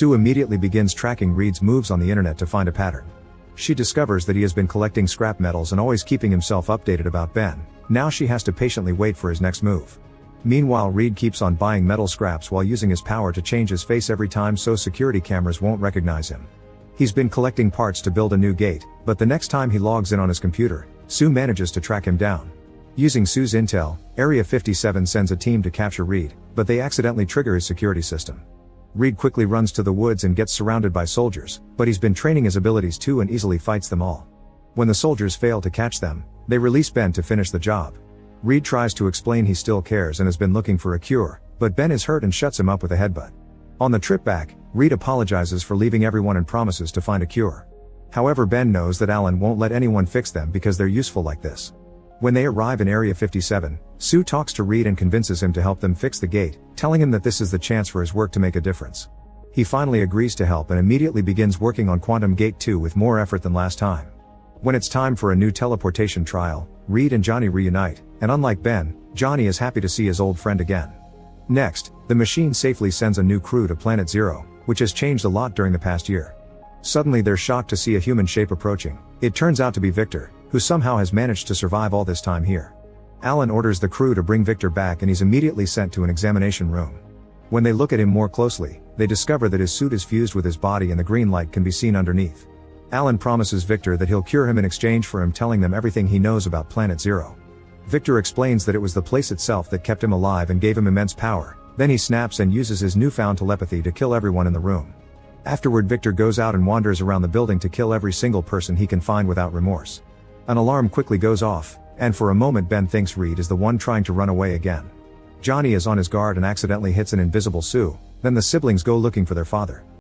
Sue immediately begins tracking Reed's moves on the internet to find a pattern. She discovers that he has been collecting scrap metals and always keeping himself updated about Ben. Now she has to patiently wait for his next move. Meanwhile, Reed keeps on buying metal scraps while using his power to change his face every time so security cameras won't recognize him. He's been collecting parts to build a new gate, but the next time he logs in on his computer, Sue manages to track him down. Using Sue's intel, Area 57 sends a team to capture Reed, but they accidentally trigger his security system. Reed quickly runs to the woods and gets surrounded by soldiers, but he's been training his abilities too and easily fights them all. When the soldiers fail to catch them, they release Ben to finish the job. Reed tries to explain he still cares and has been looking for a cure, but Ben is hurt and shuts him up with a headbutt. On the trip back, Reed apologizes for leaving everyone and promises to find a cure. However, Ben knows that Alan won't let anyone fix them because they're useful like this. When they arrive in Area 57, Sue talks to Reed and convinces him to help them fix the gate, telling him that this is the chance for his work to make a difference. He finally agrees to help and immediately begins working on Quantum Gate 2 with more effort than last time. When it's time for a new teleportation trial, Reed and Johnny reunite, and unlike Ben, Johnny is happy to see his old friend again. Next, the machine safely sends a new crew to Planet Zero, which has changed a lot during the past year. Suddenly they're shocked to see a human shape approaching. It turns out to be Victor, who somehow has managed to survive all this time here. Alan orders the crew to bring Victor back and he's immediately sent to an examination room. When they look at him more closely, they discover that his suit is fused with his body and the green light can be seen underneath. Alan promises Victor that he'll cure him in exchange for him telling them everything he knows about Planet Zero. Victor explains that it was the place itself that kept him alive and gave him immense power. Then he snaps and uses his newfound telepathy to kill everyone in the room. Afterward, Victor goes out and wanders around the building to kill every single person he can find without remorse. An alarm quickly goes off, and for a moment Ben thinks Reed is the one trying to run away again. Johnny is on his guard and accidentally hits an invisible Sue, then the siblings go looking for their father.